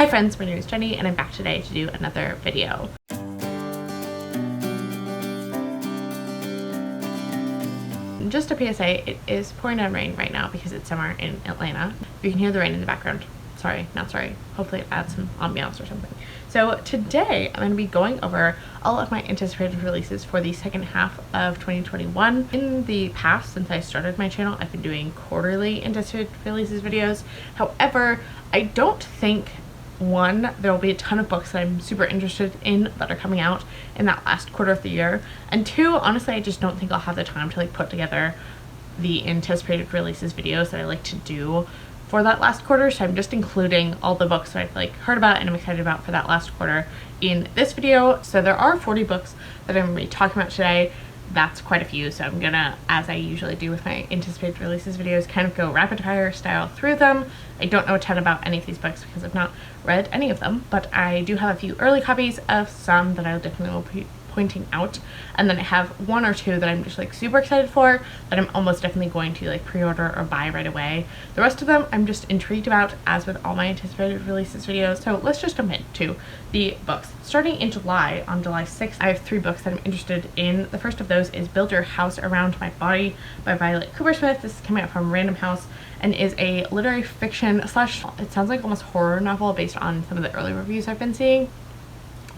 Hi friends, my name is Jenny and I'm back today to do another video. Just a PSA, it is pouring down rain right now because it's summer in Atlanta. You can hear the rain in the background. Sorry, not sorry. Hopefully it adds some ambiance or something. So today I'm going to be going over all of my anticipated releases for the second half of 2021. In the past, since I started my channel, I've been doing quarterly anticipated releases videos. However, I don't think there will be a ton of books that I'm super interested in that are coming out in that last quarter of the year, and two, honestly, I just don't think I'll have the time to like put together the anticipated releases videos that I like to do for that last quarter. So I'm just including all the books that I've like heard about and I'm excited about for that last quarter in this video. So there are 40 books that I'm going to be talking about today. That's quite a few, so I'm gonna, as I usually do with my anticipated releases videos, kind of go rapid fire style through them. I don't know a ton about any of these books because I've not read any of them, but I do have a few early copies of some that I definitely will be pointing out, and then I have one or two that I'm just like super excited for that I'm almost definitely going to like pre-order or buy right away. The rest of them I'm just intrigued about, as with all my anticipated releases videos. So let's just jump into the books. Starting in July, on July 6th, I have 3 books that I'm interested in. The first of those is Build Your House Around My Body by Violet Coopersmith. This is coming out from Random House and is a literary fiction slash, it sounds like almost horror novel based on some of the early reviews I've been seeing,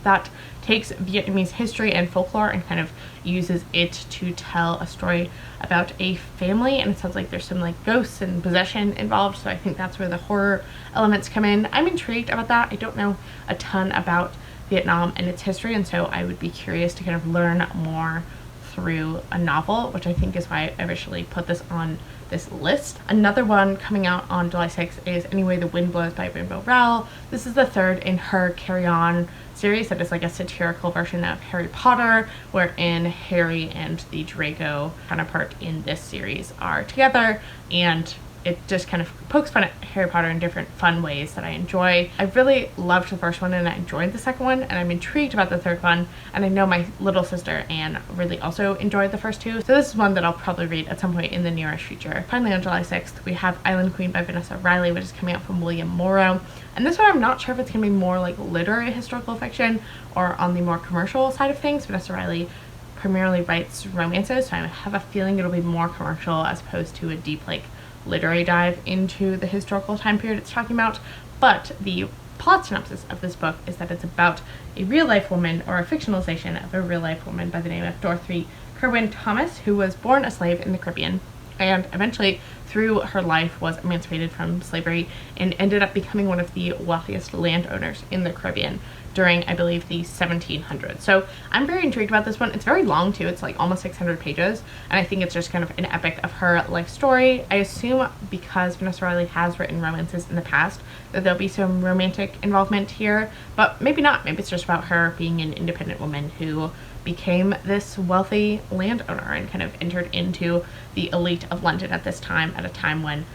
that takes Vietnamese history and folklore and kind of uses it to tell a story about a family, and it sounds like there's some like ghosts and possession involved, so I think that's where the horror elements come in. I'm intrigued about that. I don't know a ton about Vietnam and its history, and so I would be curious to kind of learn more through a novel, which I think is why I originally put this on this list. Another one coming out on July 6th is Anyway the Wind Blows by Rainbow Rowell. This is the third in her Carry On series that is like a satirical version of Harry Potter, wherein Harry and the Draco counterpart in this series are together, and it just kind of pokes fun at Harry Potter in different fun ways that I enjoy. I really loved the first one and I enjoyed the second one, and I'm intrigued about the third one, and I know my little sister Anne really also enjoyed the first two, so this is one that I'll probably read at some point in the nearest future. Finally, on July 6th, we have Island Queen by Vanessa Riley, which is coming out from William Morrow, and this one I'm not sure if it's going to be more like literary historical fiction or on the more commercial side of things. Vanessa Riley primarily writes romances, so I have a feeling it'll be more commercial as opposed to a deep like literary dive into the historical time period it's talking about. But the plot synopsis of this book is that it's about a real-life woman, or a fictionalization of a real-life woman by the name of Dorothy Kerwin Thomas, who was born a slave in the Caribbean and eventually through her life was emancipated from slavery and ended up becoming one of the wealthiest landowners in the Caribbean during, I believe, the 1700s. So I'm very intrigued about this one. It's very long too. It's like almost 600 pages, and I think it's just kind of an epic of her life story. I assume because Vanessa Riley has written romances in the past that there'll be some romantic involvement here, but maybe not. Maybe it's just about her being an independent woman who became this wealthy landowner and kind of entered into the elite of London at this time, at a time when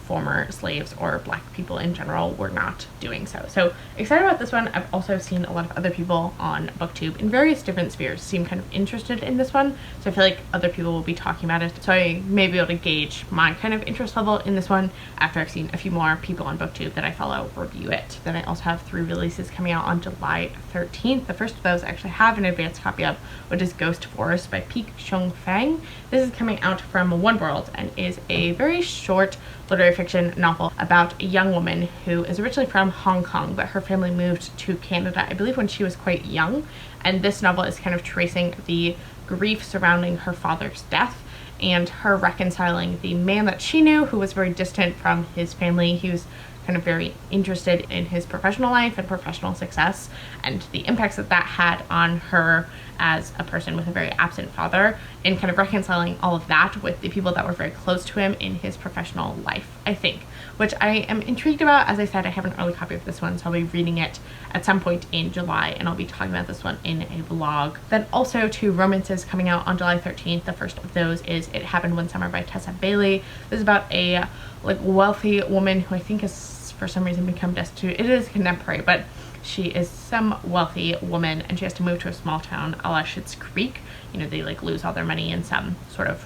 former slaves or black people in general were not doing so. So excited about this one. I've also seen a lot of other people on BookTube in various different spheres seem kind of interested in this one, so I feel like other people will be talking about it, so I may be able to gauge my kind of interest level in this one after I've seen a few more people on BookTube that I follow review it. Then I also have 3 releases coming out on July 13th. The first of those I actually have an advanced copy of, which is Ghost Forest by Peek Chung Fang. This is coming out from One World and is a very short literary fiction novel about a young woman who is originally from Hong Kong, but her family moved to Canada, I believe, when she was quite young, and this novel is kind of tracing the grief surrounding her father's death and her reconciling the man that she knew who was very distant from his family. He was kind of very interested in his professional life and professional success, and the impacts that that had on her as a person with a very absent father, and kind of reconciling all of that with the people that were very close to him in his professional life, I think, which I am intrigued about. As I said, I have an early copy of this one, so I'll be reading it at some point in July, and I'll be talking about this one in a vlog. Then also 2 romances coming out on July 13th. The first of those is It Happened One Summer by Tessa Bailey. This is about a like wealthy woman who I think has for some reason become destitute. It is contemporary, but she is some wealthy woman and she has to move to a small town a la Schitt's Creek. You know, they like lose all their money in some sort of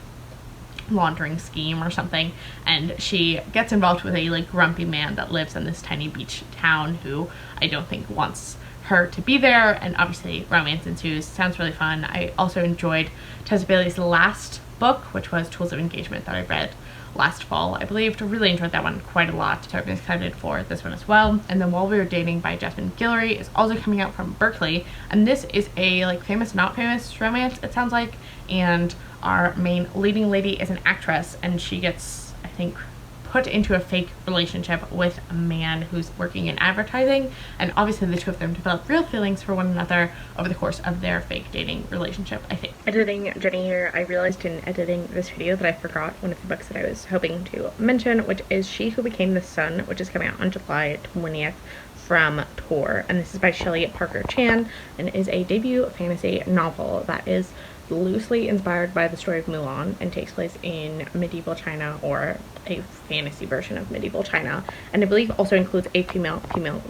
laundering scheme or something, and she gets involved with a like grumpy man that lives in this tiny beach town who I don't think wants her to be there, and obviously romance ensues. Sounds really fun. I also enjoyed Tessa Bailey's last book, which was Tools of Engagement, that I read last fall, I believe. Really enjoyed that one quite a lot, so I'm excited for this one as well. And then While We Were Dating by Jasmine Guillory is also coming out from Berkeley, and this is a like famous not famous romance, it sounds like, and our main leading lady is an actress, and she gets, I think, put into a fake relationship with a man who's working in advertising, and obviously the two of them develop real feelings for one another over the course of their fake dating relationship, I think. Editing Jenny here. I realized in editing this video that I forgot one of the books that I was hoping to mention, which is She Who Became the Sun, which is coming out on July 20th from Tor, and this is by Shelley Parker Chan, and is a debut fantasy novel that is loosely inspired by the story of Mulan and takes place in medieval China, or a fantasy version of medieval China, and I believe also includes a female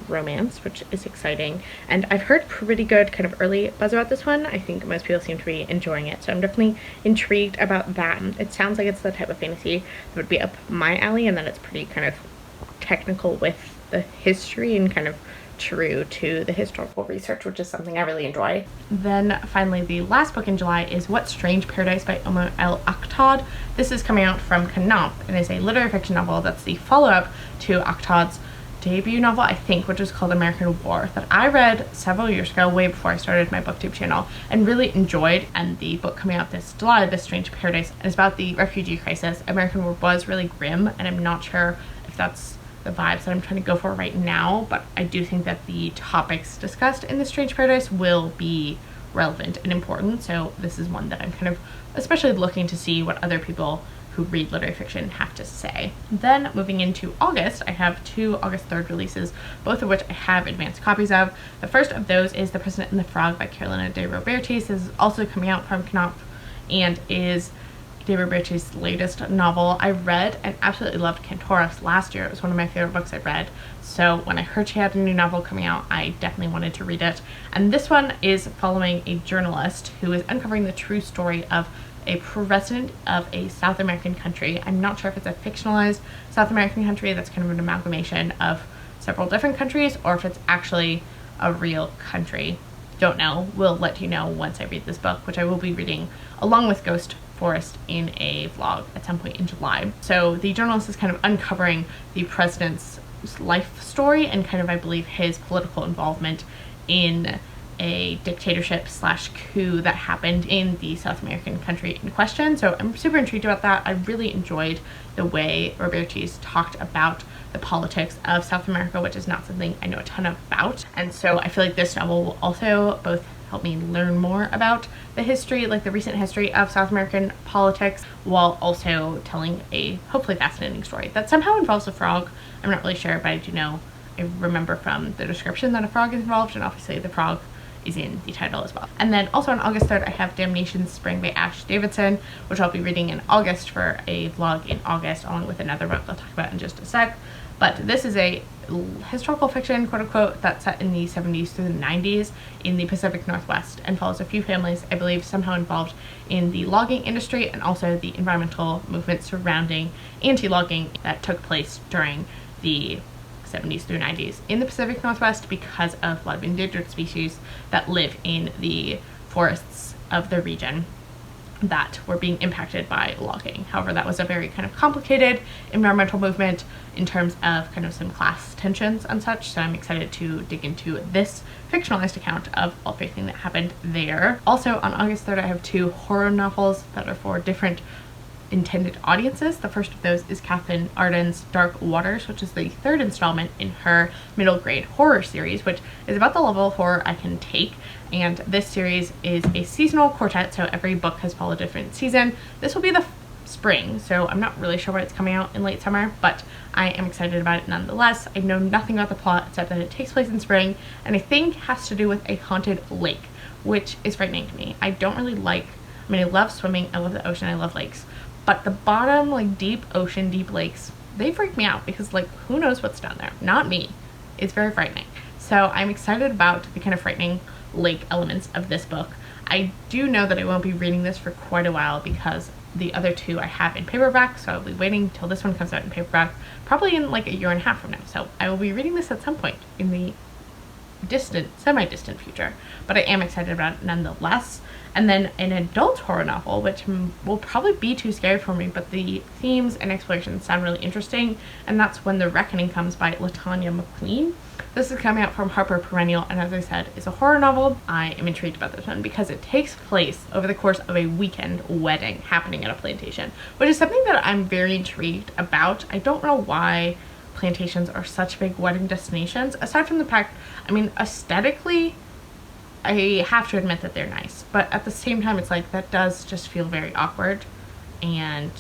romance, which is exciting. And I've heard pretty good kind of early buzz about this one. I think most people seem to be enjoying it, so I'm definitely intrigued about that. It sounds like it's the type of fantasy that would be up my alley, and that it's pretty kind of technical with the history and kind of true to the historical research, which is something I really enjoy. Then finally, the last book in July is What Strange Paradise by Omar El Akhtaud. This is coming out from Knopf and is a literary fiction novel that's the follow-up to Akhtaud's debut novel, I think, which is called American War, that I read several years ago, way before I started my booktube channel, and really enjoyed. And the book coming out this July, This Strange Paradise, is about the refugee crisis. American War was really grim, and I'm not sure if that's the vibes that I'm trying to go for right now, but I do think that the topics discussed in This Strange Paradise will be relevant and important, so this is one that I'm kind of especially looking to see what other people who read literary fiction have to say. Then moving into August, I have two August 3rd releases, both of which I have advanced copies of. The first of those is The President and the Frog by Carolina de Robertis. This is also coming out from Knopf and is de Robertis' latest novel. I read and absolutely loved Cantoris last year. It was one of my favorite books I read, so when I heard she had a new novel coming out, I definitely wanted to read it. And this one is following a journalist who is uncovering the true story of a president of a South American country. I'm not sure if it's a fictionalized South American country that's kind of an amalgamation of several different countries, or if it's actually a real country. Don't know. Will let you know once I read this book, which I will be reading along with Ghost Forest in a vlog at some point in July. So the journalist is kind of uncovering the president's life story and kind of, I believe, his political involvement in a dictatorship slash coup that happened in the South American country in question. So I'm super intrigued about that. I really enjoyed the way Robertis talked about the politics of South America, which is not something I know a ton about. And so I feel like this novel will also both help me learn more about the history, like the recent history of South American politics, while also telling a hopefully fascinating story that somehow involves a frog. I'm not really sure, but I do know, I remember from the description that a frog is involved, and obviously the frog is in the title as well. And then also on August 3rd, I have Damnation Spring by Ash Davidson, which I'll be reading in August for a vlog in August, along with another book I'll talk about in just a sec. But this is a historical fiction, quote unquote, that's set in the 70s through the 90s in the Pacific Northwest, and follows a few families, I believe, somehow involved in the logging industry and also the environmental movement surrounding anti-logging that took place during the 70s through 90s in the Pacific Northwest because of a lot of endangered species that live in the forests of the region that were being impacted by logging. However, that was a very kind of complicated environmental movement in terms of kind of some class tensions and such, so I'm excited to dig into this fictionalized account of everything that happened there. Also on August 3rd, I have two horror novels that are for different intended audiences. The first of those is Catherine Arden's Dark Waters, which is the third installment in her middle grade horror series, which is about the level of horror I can take. And this series is a seasonal quartet, so every book has followed a different season. This will be the spring, so I'm not really sure why it's coming out in late summer, but I am excited about it nonetheless. I know nothing about the plot except that it takes place in spring, and I think has to do with a haunted lake, which is frightening to me. I don't really like, I mean, I love swimming, I love the ocean, I love lakes, but the bottom, like deep ocean, deep lakes, they freak me out because, like, who knows what's down there? Not me. It's very frightening. So I'm excited about the kind of frightening lake elements of this book. I do know that I won't be reading this for quite a while because The other two I have in paperback, so I'll be waiting till this one comes out in paperback, probably in like a year and a half from now. So I will be reading this at some point in the distant, semi-distant future, but I am excited about it nonetheless. And then an adult horror novel, which will probably be too scary for me, but the themes and explorations sound really interesting, and that's When the Reckoning Comes by Latanya McQueen. This is coming out from Harper Perennial, and as I said, is a horror novel. I am intrigued about this one because it takes place over the course of a weekend wedding happening at a plantation, which is something that I'm very intrigued about. I don't know why plantations are such big wedding destinations, aside from the fact, I mean, aesthetically, I have to admit that they're nice, but at the same time, it's like that does just feel very awkward and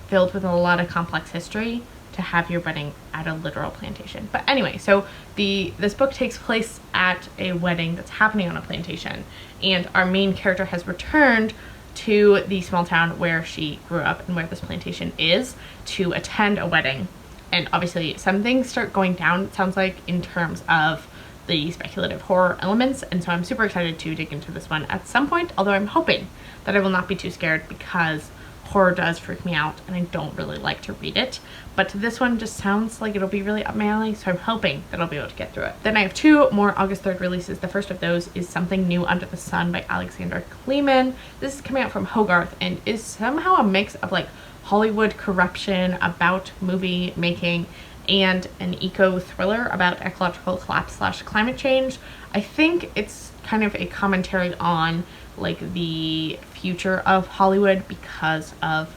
filled with a lot of complex history to have your wedding at a literal plantation. But anyway, so this book takes place at a wedding that's happening on a plantation, and our main character has returned to the small town where she grew up and where this plantation is to attend a wedding. And obviously some things start going down, it sounds like, in terms of the speculative horror elements, and so I'm super excited to dig into this one at some point, although I'm hoping that I will not be too scared because horror does freak me out and I don't really like to read it. But this one just sounds like it'll be really up my alley, so I'm hoping that I'll be able to get through it. Then I have two more August 3rd releases. The first of those is Something New Under the Sun by Alexandra Kleeman. This is coming out from Hogarth and is somehow a mix of like Hollywood corruption, about movie making, and an eco-thriller about ecological collapse / climate change. I think it's kind of a commentary on like the future of Hollywood because of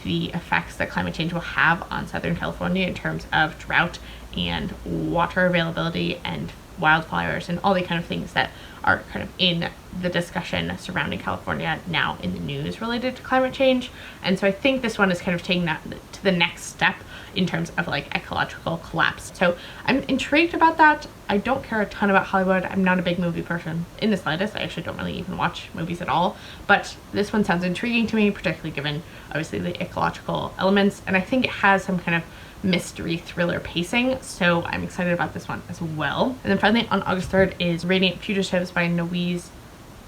the effects that climate change will have on Southern California in terms of drought and water availability and wildfires and all the kind of things that are kind of in the discussion surrounding California now in the news related to climate change. And so I think this one is kind of taking that to the next step in terms of like ecological collapse. So I'm intrigued about that. I don't care a ton about Hollywood. I'm not a big movie person in the slightest. I actually don't really even watch movies at all, but this one sounds intriguing to me, particularly given obviously the ecological elements, and I think it has some kind of mystery thriller pacing, so I'm excited about this one as well. And then finally on August 3rd is Radiant Fugitives by Noise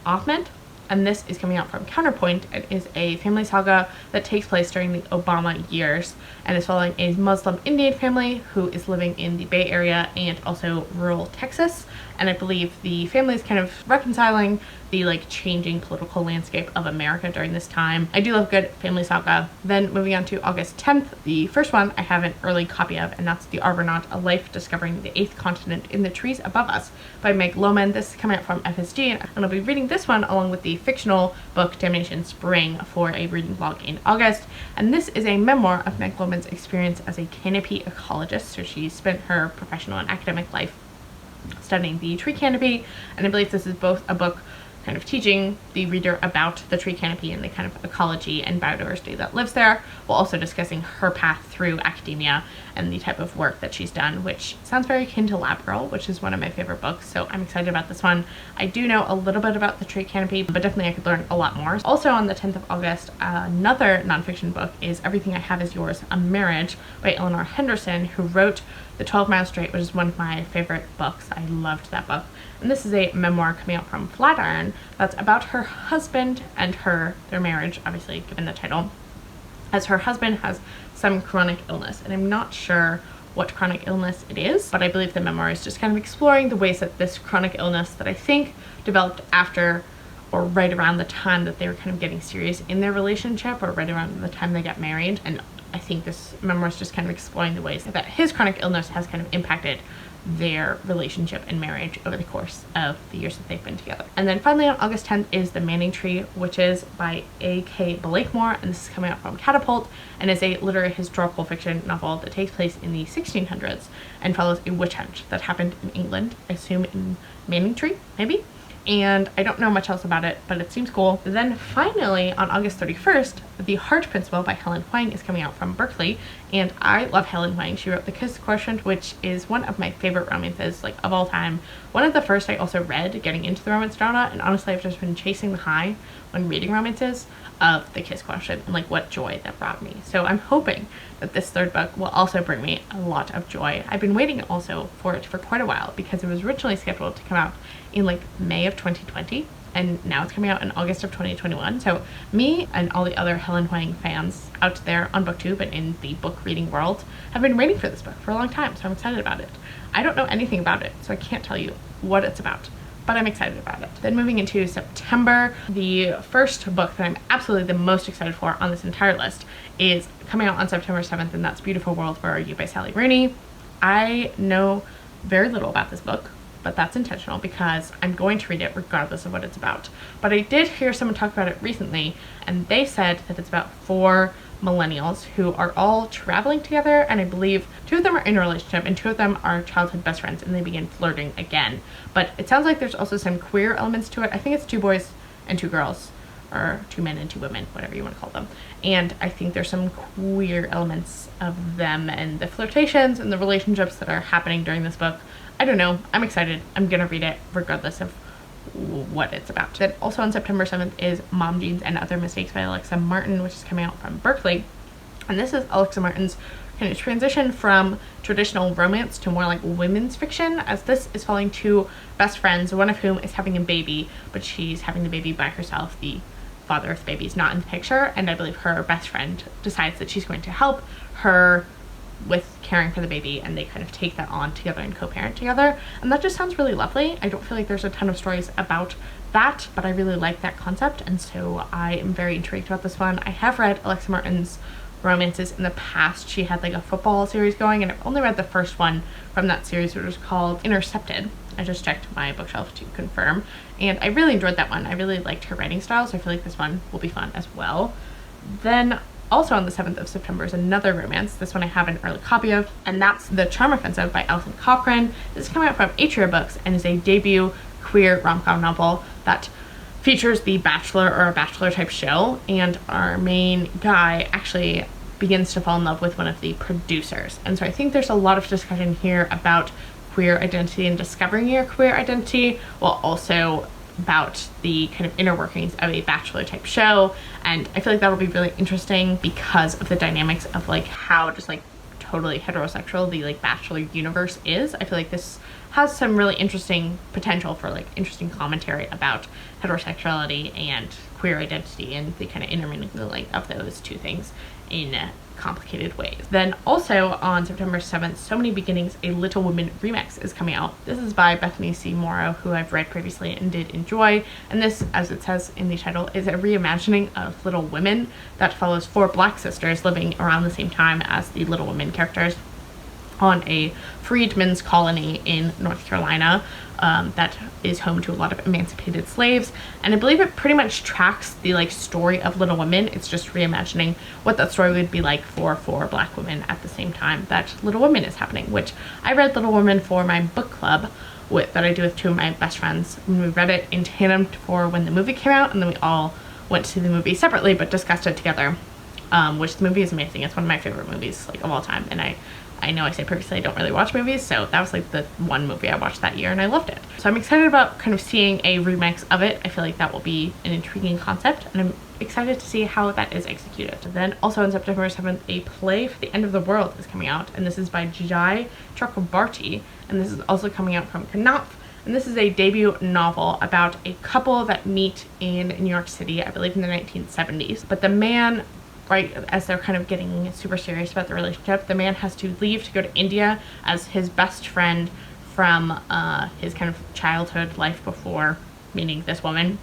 Ahmed, and this is coming out from Counterpoint. It is a family saga that takes place during the Obama years and is following a Muslim Indian family who is living in the Bay Area and also rural Texas, and I believe the family is kind of reconciling the like changing political landscape of America during this time. I do love good family saga. Then moving on to August 10th, the first one I have an early copy of, and that's The Arbonaut, A Life Discovering the Eighth Continent in the Trees Above Us by Meg Lohman. This is coming out from FSG, and I'll be reading this one along with the fictional book Damnation Spring for a reading vlog in August. And this is a memoir of Meg Lohman's experience as a canopy ecologist. So she spent her professional and academic life studying the tree canopy, and I believe this is both a book kind of teaching the reader about the tree canopy and the kind of ecology and biodiversity that lives there, while also discussing her path through academia and the type of work that she's done, which sounds very akin to Lab Girl, which is one of my favorite books, so I'm excited about this one. I do know a little bit about the tree canopy, but definitely I could learn a lot more. Also on the 10th of August, another nonfiction book is Everything I Have Is Yours, A Marriage by Eleanor Henderson, who wrote The 12 Mile Strait, which is one of my favorite books. I loved that book. And this is a memoir coming out from Flatiron that's about her husband and their marriage, obviously given the title, as her husband has some chronic illness. And I'm not sure what chronic illness it is, but I believe the memoir is just kind of exploring the ways that this chronic illness that I think developed after or right around the time that they were kind of getting serious in their relationship, or right around the time they got married. And I think this memoir is just kind of exploring the ways that his chronic illness has kind of impacted their relationship and marriage over the course of the years that they've been together. And then finally on August 10th is The Manning Tree, which is by A.K. Blakemore, and this is coming out from Catapult, and is a literary historical fiction novel that takes place in the 1600s and follows a witch hunt that happened in England, I assume in Manning Tree, maybe? And I don't know much else about it, but it seems cool. Then finally, on August 31st, The Heart Principle by Helen Huang is coming out from Berkeley, and I love Helen Huang. She wrote The Kiss Quotient, which is one of my favorite romances, like, of all time. One of the first I also read getting into the romance genre, and honestly, I've just been chasing the high when reading romances of The Kiss Quotient and like what joy that brought me. So I'm hoping that this third book will also bring me a lot of joy. I've been waiting also for it for quite a while because it was originally scheduled to come out in like May of 2020, and now it's coming out in August of 2021. So me and all the other Helen Huang fans out there on BookTube and in the book reading world have been waiting for this book for a long time, so I'm excited about it. I don't know anything about it, so I can't tell you what it's about, but I'm excited about it. Then moving into September, the first book that I'm absolutely the most excited for on this entire list is coming out on September 7th, and that's Beautiful World Where Are You by Sally Rooney. I know very little about this book, but that's intentional because I'm going to read it regardless of what it's about. But I did hear someone talk about it recently, and they said that it's about 4 millennials who are all traveling together, and I believe 2 of them are in a relationship and 2 of them are childhood best friends, and they begin flirting again. But it sounds like there's also some queer elements to it. I think it's 2 boys and 2 girls, or 2 men and 2 women, whatever you want to call them. And I think there's some queer elements of them and the flirtations and the relationships that are happening during this book. I don't know. I'm excited. I'm gonna read it regardless of what it's about. Then also on September 7th is Mom Jeans and Other Mistakes by Alexa Martin, which is coming out from Berkeley. And this is Alexa Martin's kind of transition from traditional romance to more like women's fiction, as this is following 2 best friends, one of whom is having a baby, but she's having the baby by herself. The father of the baby is not in the picture, and I believe her best friend decides that she's going to help her with caring for the baby, and they kind of take that on together and co-parent together, and that just sounds really lovely. I don't feel like there's a ton of stories about that, but I really like that concept, and so I am very intrigued about this one. I have read Alexa Martin's romances in the past. She had like a football series going, and I've only read the first one from that series, which was called Intercepted. I just checked my bookshelf to confirm, and I really enjoyed that one. I really liked her writing style, so I feel like this one will be fun as well. Then also on the 7th of September is another romance. This one I have an early copy of, and that's The Charm Offensive by Alison Cochrane. This is coming out from Atria Books and is a debut queer rom-com novel that features the Bachelor or a Bachelor type show, and our main guy actually begins to fall in love with one of the producers. And so I think there's a lot of discussion here about queer identity and discovering your queer identity, while also about the kind of inner workings of a Bachelor type show. And I feel like that'll be really interesting because of the dynamics of like how just like totally heterosexual the like Bachelor universe is. I feel like this has some really interesting potential for like interesting commentary about heterosexuality and queer identity and the kind of intermingling of those 2 things in complicated ways. Then also on September 7th, So Many Beginnings, a Little Women remix is coming out. This is by Bethany C. Morrow, who I've read previously and did enjoy, and this, as it says in the title, is a reimagining of Little Women that follows 4 Black sisters living around the same time as the Little Women characters on a freedmen's colony in North Carolina that is home to a lot of emancipated slaves, and I believe it pretty much tracks the like story of Little Women. It's just reimagining what that story would be like for 4 Black women at the same time that Little Women is happening, which I read Little Women for my book club that I do with 2 of my best friends. When we read it in tandem for when the movie came out, and then we all went to see the movie separately but discussed it together, which the movie is amazing. It's one of my favorite movies like of all time, and I know I said previously I don't really watch movies, so that was like the one movie I watched that year and I loved it. So I'm excited about kind of seeing a remix of it. I feel like that will be an intriguing concept, and I'm excited to see how that is executed. Then also on September 7th, A Play for the End of the World is coming out, and this is by Jai Chakrabarti, and this is also coming out from Knopf. And this is a debut novel about a couple that meet in New York City, I believe in the 1970s, but the man, right as they're kind of getting super serious about the relationship, the man has to leave to go to India as his best friend from his kind of childhood life before meeting this woman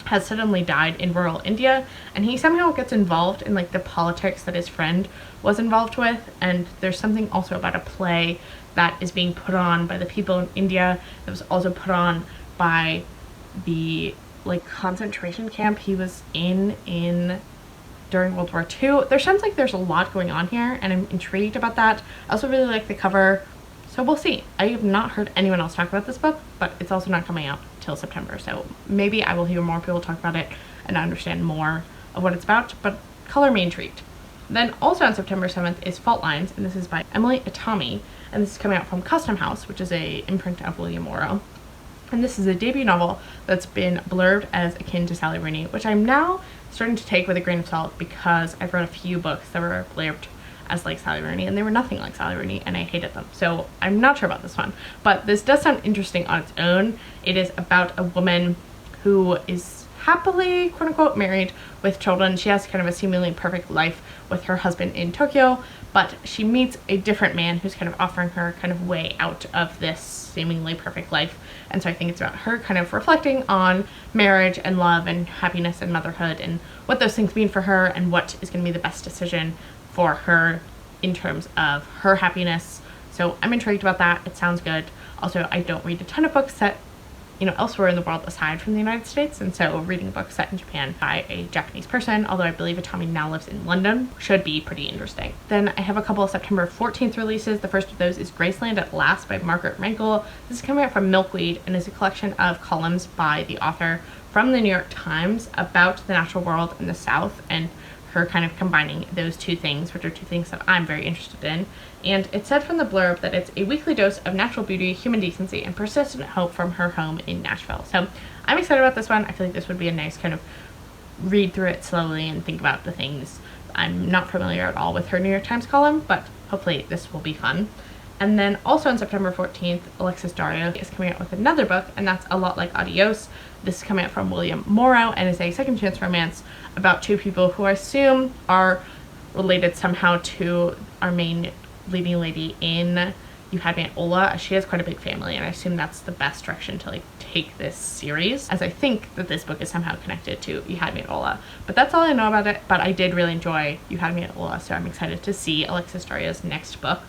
has suddenly died in rural India, and he somehow gets involved in like the politics that his friend was involved with. And there's something also about a play that is being put on by the people in India that was also put on by the like concentration camp he was in during World War II. There sounds like there's a lot going on here, and I'm intrigued about that. I also really like the cover, so we'll see. I have not heard anyone else talk about this book, but it's also not coming out till September, so maybe I will hear more people talk about it and understand more of what it's about, but color me intrigued. Then also on September 7th is Fault Lines, and this is by Emily Itami, and this is coming out from Custom House, which is a imprint of William Morrow. And this is a debut novel that's been blurbed as akin to Sally Rooney, which I'm now starting to take with a grain of salt because I've read a few books that were blurbed as like Sally Rooney, and they were nothing like Sally Rooney, and I hated them. So I'm not sure about this one, but this does sound interesting on its own. It is about a woman who is happily, quote unquote, married with children. She has kind of a seemingly perfect life with her husband in Tokyo, but she meets a different man who's kind of offering her kind of way out of this seemingly perfect life. And so I think it's about her kind of reflecting on marriage and love and happiness and motherhood and what those things mean for her and what is going to be the best decision for her in terms of her happiness. So I'm intrigued about that. It sounds good. Also, I don't read a ton of books set, you know, elsewhere in the world aside from the United States, and so reading a book set in Japan by a Japanese person, although I believe Atami now lives in London, should be pretty interesting. Then I have a couple of September 14th releases. The first of those is Graceland at Last by Margaret Rankle. This is coming out from Milkweed and is a collection of columns by the author from the New York Times about the natural world in the South, and her kind of combining those two things, which are two things that I'm very interested in. And it said from the blurb that it's a weekly dose of natural beauty, human decency, and persistent hope from her home in Nashville. So I'm excited about this one. I feel like this would be a nice kind of read through it slowly and think about the things. I'm not familiar at all with her New York Times column, but hopefully this will be fun. And then also on September 14th, Alexis Dario is coming out with another book, and that's A Lot Like Adios. This is coming out from William Morrow and is a second chance romance about two people who I assume are related somehow to our main leading lady in You Had Me at Ola. She has quite a big family, and I assume that's the best direction to like take this series, as I think that this book is somehow connected to You Had Me at Ola. But that's all I know about it, but I did really enjoy You Had Me at Ola, so I'm excited to see Alexis Dario's next book.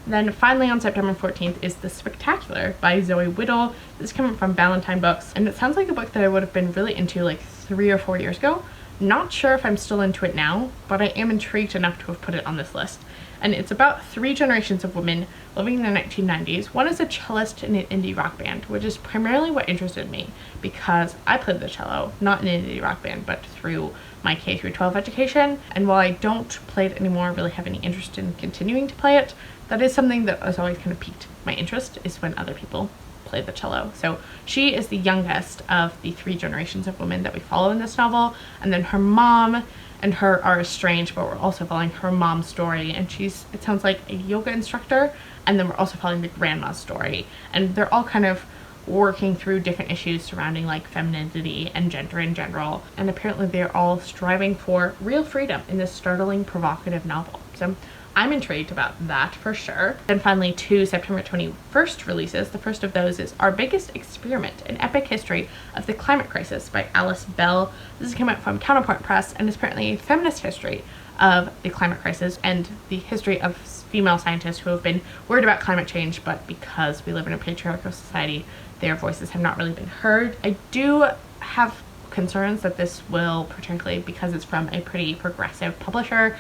Then finally on September 14th is The Spectacular by Zoe Whittle. This is coming from Ballantine Books, and it sounds like a book that I would have been really into like 3 or 4 years ago. Not sure if I'm still into it now, but I am intrigued enough to have put it on this list. And it's about 3 generations of women living in the 1990s. One is a cellist in an indie rock band, which is primarily what interested me because I played the cello, not in an indie rock band, but through my K through 12 education. And while I don't play it anymore, really have any interest in continuing to play it, that is something that has always kind of piqued my interest, is when other people play the cello. So she is the youngest of the 3 generations of women that we follow in this novel, and then her mom and her are estranged, but we're also following her mom's story, and she's, it sounds like, a yoga instructor, and then we're also following the grandma's story, and they're all kind of working through different issues surrounding like femininity and gender in general, and apparently they're all striving for real freedom in this startling, provocative novel. So I'm intrigued about that for sure. Then finally 2 September 21st releases. The first of those is Our Biggest Experiment, an epic history of the climate crisis by Alice Bell. This is coming out from Counterpoint Press and is apparently a feminist history of the climate crisis and the history of female scientists who have been worried about climate change, but because we live in a patriarchal society, their voices have not really been heard. I do have concerns that this will, particularly because it's from a pretty progressive publisher,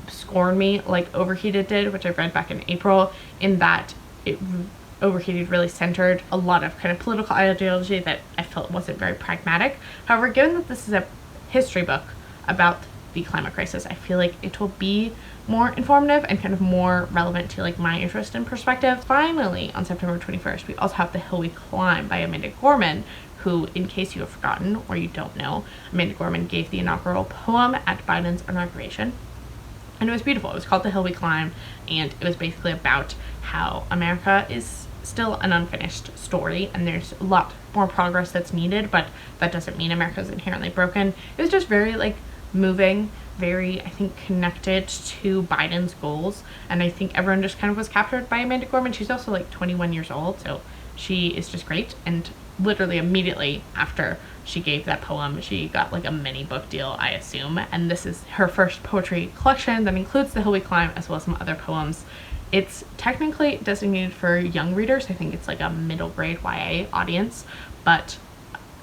scorn me like Overheated did, which I read back in April, in that it Overheated really centered a lot of kind of political ideology that I felt wasn't very pragmatic. However, given that this is a history book about the climate crisis, I feel like it will be more informative and kind of more relevant to like my interest and perspective. Finally, on September 21st, we also have The Hill We Climb by Amanda Gorman, who, in case you have forgotten or you don't know, Amanda Gorman gave the inaugural poem at Biden's inauguration. And it was beautiful. It was called The Hill We Climb, and it was basically about how America is still an unfinished story, and there's a lot more progress that's needed, but that doesn't mean America is inherently broken. It was just very like moving, very, I think, connected to Biden's goals, and I think everyone just kind of was captured by Amanda Gorman. She's also like 21 years old, so she is just great, and literally immediately after she gave that poem, she got like a mini book deal, I assume, and this is her first poetry collection that includes The Hill We Climb as well as some other poems. It's technically designated for young readers. I think it's like a middle grade YA audience, but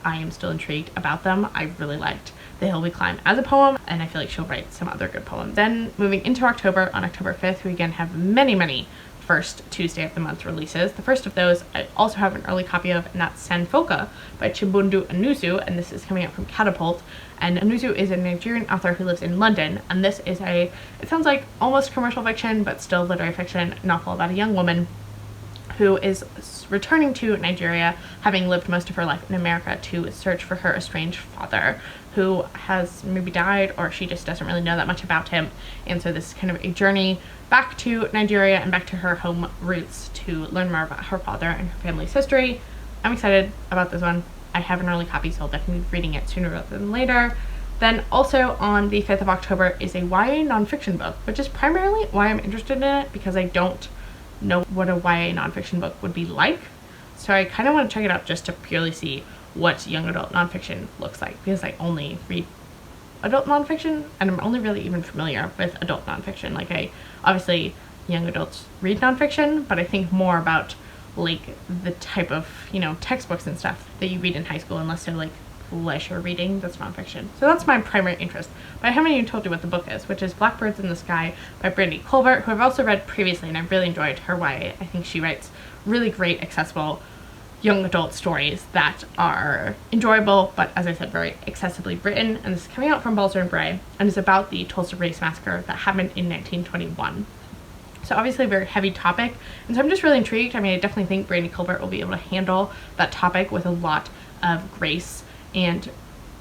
I am still intrigued about them. I really liked The Hill We Climb as a poem, and I feel like she'll write some other good poems. Then moving into October, on October 5th, we again have many first Tuesday of the month releases. The first of those I also have an early copy of, and that's Sanfoka by Chibundu Anuzu, and this is coming out from Catapult. And Anuzu is a Nigerian author who lives in London, and this is it sounds like almost commercial fiction, but still literary fiction novel about a young woman who is returning to Nigeria, having lived most of her life in America, to search for her estranged father, who has maybe died, or she just doesn't really know that much about him. And so this is kind of a journey back to Nigeria and back to her home roots to learn more about her father and her family's history. I'm excited about this one. I have an early copy, so I'll definitely be reading it sooner rather than later. Then also on the 5th of October is a YA nonfiction book, which is primarily why I'm interested in it, because I don't know what a YA nonfiction book would be like. So I kind of want to check it out just to purely see what young adult nonfiction looks like, because I only read adult nonfiction and I'm only really even familiar with adult nonfiction. Like, obviously young adults read nonfiction, but I think more about like the type of, you know, textbooks and stuff that you read in high school, unless they're like leisure reading that's nonfiction. So that's my primary interest. But I haven't even told you what the book is, which is Blackbirds in the Sky by Brandy Colbert, who I've also read previously, and I've really enjoyed her YA. I think she writes really great, accessible young adult stories that are enjoyable, but as I said, very accessibly written. And this is coming out from Balzer and Bray, and is about the Tulsa Race Massacre that happened in 1921. So obviously a very heavy topic, and so I'm just really intrigued. I mean, I definitely think Brandy Colbert will be able to handle that topic with a lot of grace and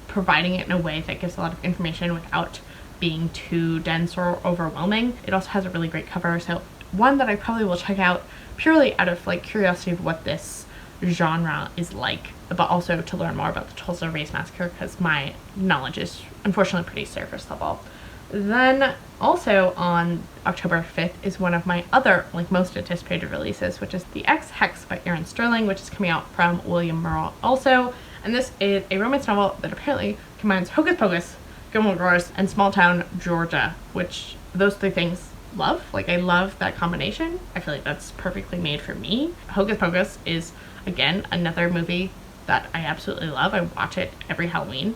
providing it in a way that gives a lot of information without being too dense or overwhelming. It also has a really great cover, so one that I probably will check out purely out of like curiosity of what this genre is like, but also to learn more about the Tulsa Race Massacre, because my knowledge is unfortunately pretty surface level. Then also on October 5th is one of my other like most anticipated releases, which is The Ex-Hex by Erin Sterling, which is coming out from William Murrell also. And this is a romance novel that apparently combines Hocus Pocus, Gilmore Girls, and Small Town Georgia, which those three things love. Like, I love that combination. I feel like that's perfectly made for me. Hocus Pocus is, again, another movie that I absolutely love. I watch it every Halloween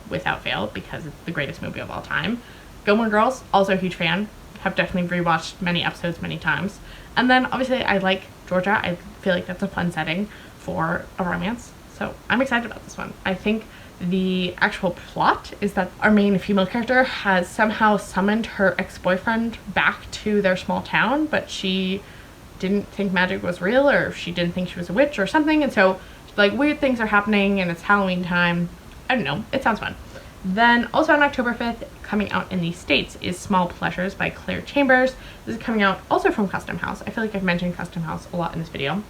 without fail because it's the greatest movie of all time. Gilmore Girls, also a huge fan. Have definitely rewatched many episodes many times. And then obviously I like Georgia. I feel like that's a fun setting for a romance. So I'm excited about this one. I think the actual plot is that our main female character has somehow summoned her ex-boyfriend back to their small town, but she didn't think magic was real, or she didn't think she was a witch or something, and so like weird things are happening and it's Halloween time. I don't know, it sounds fun. Then also on October 5th, coming out in the States, is Small Pleasures by Claire Chambers. This is coming out also from Custom House. I feel like I've mentioned Custom House a lot in this video.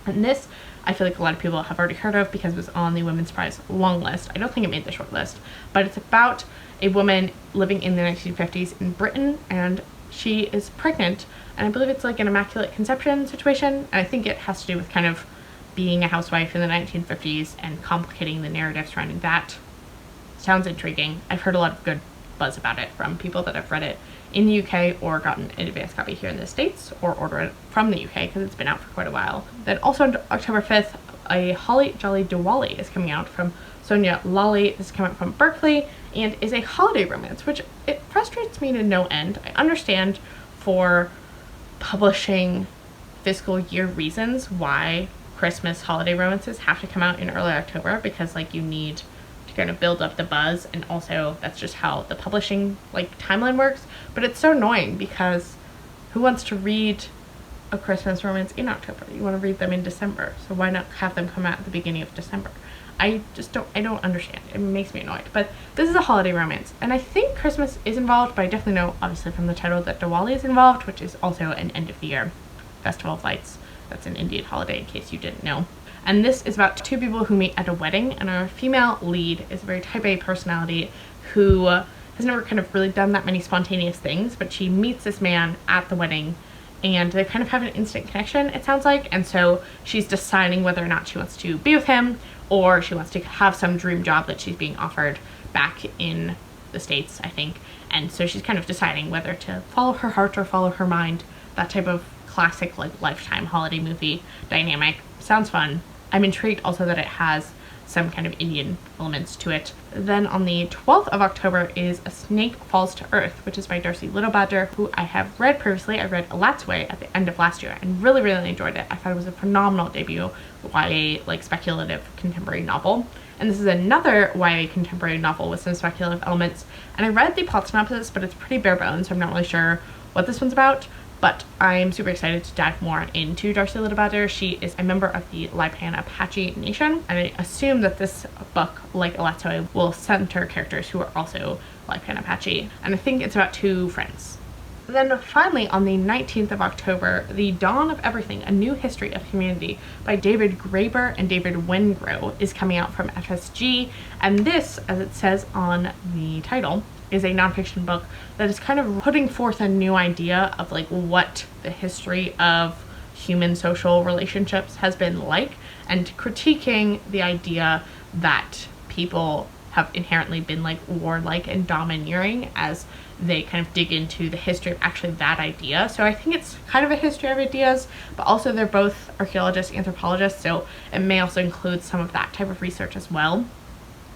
And this, I feel like a lot of people have already heard of because it was on the Women's Prize long list. I don't think it made the short list, but it's about a woman living in the 1950s in Britain, and she is pregnant, and I believe it's like an immaculate conception situation, and I think it has to do with kind of being a housewife in the 1950s and complicating the narrative surrounding that. Sounds intriguing. I've heard a lot of good buzz about it from people that have read it in the UK or gotten an advanced copy here in the States or order it from the UK because it's been out for quite a while. Then also on October 5th, a Holly Jolly Diwali is coming out from Sonia Lally. This is coming out from Berkeley and is a holiday romance, which it frustrates me to no end. I understand for publishing fiscal year reasons why Christmas holiday romances have to come out in early October, because like you need to kind of build up the buzz, and also that's just how the publishing like timeline works. But it's so annoying because who wants to read a Christmas romance in October? You want to read them in December, so why not have them come out at the beginning of December? I don't understand. It makes me annoyed. But this is a holiday romance, and I think Christmas is involved, but I definitely know obviously from the title that Diwali is involved, which is also an end of the year festival of lights. That's an Indian holiday in case you didn't know. And this is about two people who meet at a wedding, and our female lead is a very type A personality who has never kind of really done that many spontaneous things, but she meets this man at the wedding and they kind of have an instant connection, it sounds like, and so she's deciding whether or not she wants to be with him or she wants to have some dream job that she's being offered back in the States, I think. And so she's kind of deciding whether to follow her heart or follow her mind. That type of classic like Lifetime holiday movie dynamic. Sounds fun. I'm intrigued also that it has some kind of Indian elements to it. Then on the 12th of October is A Snake Falls to Earth, which is by Darcy Littlebadger, who I have read previously. I read Alat's Way at the end of last year and really, really enjoyed it. I thought it was a phenomenal debut YA like speculative contemporary novel. And this is another YA contemporary novel with some speculative elements. And I read the plot synopsis, but it's pretty bare bones, so I'm not really sure what this one's about. But I'm super excited to dive more into Darcy Littlebadger. She is a member of the Lipan Apache Nation, and I assume that this book, like Alat's Way, will center characters who are also Lipan Apache. And I think it's about two friends. Then finally, on the 19th of October, The Dawn of Everything, A New History of Humanity by David Graeber and David Wengrow is coming out from FSG. And this, as it says on the title, is a nonfiction book that is kind of putting forth a new idea of like what the history of human social relationships has been like, and critiquing the idea that people have inherently been like warlike and domineering as they kind of dig into the history of actually that idea. So I think it's kind of a history of ideas, but also they're both archaeologists, anthropologists, so it may also include some of that type of research as well.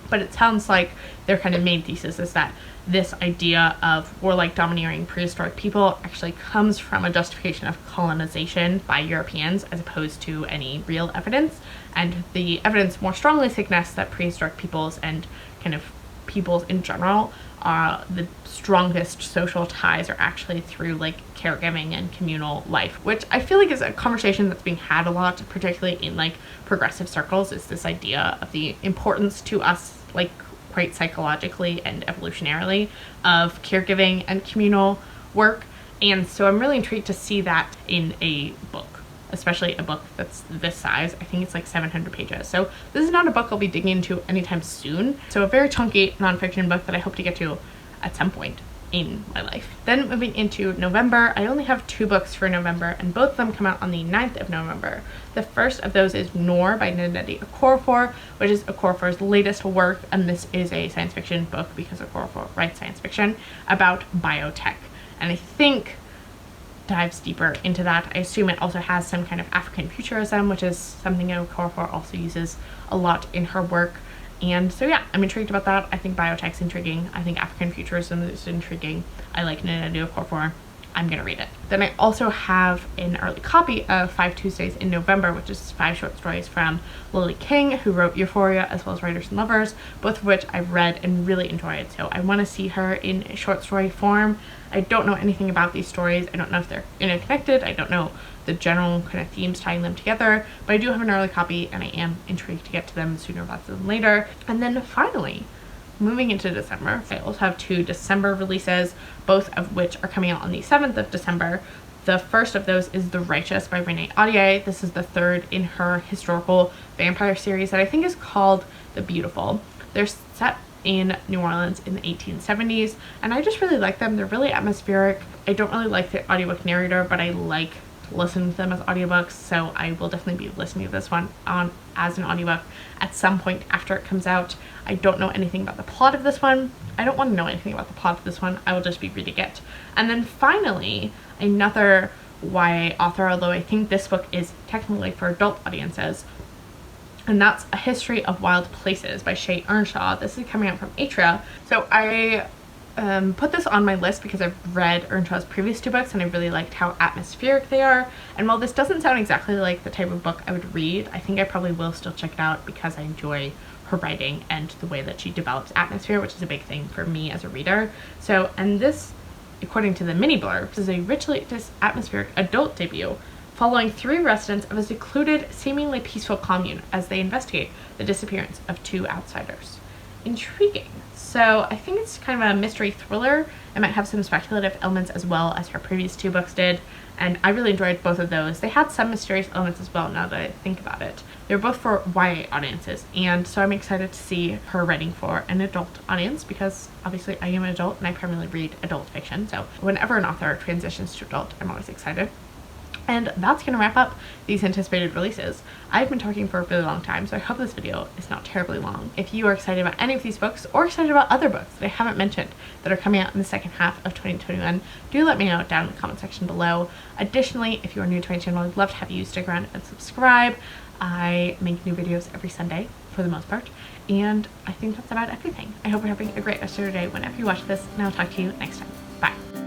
But it sounds like their kind of main thesis is that this idea of warlike, domineering, prehistoric people actually comes from a justification of colonization by Europeans as opposed to any real evidence. And the evidence more strongly suggests that prehistoric peoples and kind of peoples in general the strongest social ties are actually through like caregiving and communal life, which I feel like is a conversation that's being had a lot, particularly in like progressive circles, is this idea of the importance to us, like quite psychologically and evolutionarily, of caregiving and communal work. And so I'm really intrigued to see that in a book, especially a book that's this size. I think it's like 700 pages. So this is not a book I'll be digging into anytime soon. So a very chunky nonfiction book that I hope to get to at some point in my life. Then moving into November, I only have 2 books for November, and both of them come out on the 9th of November. The first of those is Noor by Nnedi Okorafor, which is Okorafor's latest work, and this is a science fiction book because Okorafor writes science fiction about biotech. And I think dives deeper into that. I assume it also has some kind of African futurism, which is something Okorafor also uses a lot in her work. And so yeah, I'm intrigued about that. I think biotech's intriguing. I think African futurism is intriguing. I like Nnedi Okorafor. I'm gonna read it. Then I also have an early copy of 5 Tuesdays in November, which is 5 short stories from Lily King, who wrote Euphoria, as well as Writers and Lovers, both of which I've read and really enjoyed. So I want to see her in short story form. I don't know anything about these stories. I don't know if they're interconnected. I don't know the general kind of themes tying them together, but I do have an early copy and I am intrigued to get to them sooner rather than later. And then finally, moving into December, I also have 2 December releases, both of which are coming out on the 7th of December. The first of those is The Righteous by Renee Audier. This is the 3rd in her historical vampire series that I think is called The Beautiful. They're set in New Orleans in the 1870s, and I just really like them. They're really atmospheric. I don't really like the audiobook narrator, but I like listening to them as audiobooks, so I will definitely be listening to this one on as an audiobook at some point after it comes out. I don't know anything about the plot of this one. I don't want to know anything about the plot of this one. I will just be reading it. And then finally, another YA author, although I think this book is technically for adult audiences, and that's A History of Wild Places by Shay Earnshaw. This is coming out from Atria. So I put this on my list because I've read Earnshaw's previous 2 books and I really liked how atmospheric they are. And while this doesn't sound exactly like the type of book I would read, I think I probably will still check it out because I enjoy her writing and the way that she develops atmosphere, which is a big thing for me as a reader. So, and this, according to the mini blurb, is a richly atmospheric adult debut following 3 residents of a secluded, seemingly peaceful commune as they investigate the disappearance of 2 outsiders. Intriguing. So I think it's kind of a mystery thriller. It might have some speculative elements as well as her previous 2 books did, and I really enjoyed both of those. They had some mysterious elements as well, now that I think about it. They're both for YA audiences, and so I'm excited to see her writing for an adult audience because obviously I am an adult and I primarily read adult fiction, so whenever an author transitions to adult, I'm always excited. And that's going to wrap up these anticipated releases. I've been talking for a really long time, so I hope this video is not terribly long. If you are excited about any of these books or excited about other books that I haven't mentioned that are coming out in the second half of 2021, do let me know down in the comment section below. Additionally, if you are new to my channel, I'd love to have you stick around and subscribe. I make new videos every Sunday for the most part, and I think that's about everything. I hope you're having a great rest of your day whenever you watch this, and I'll talk to you next time. Bye.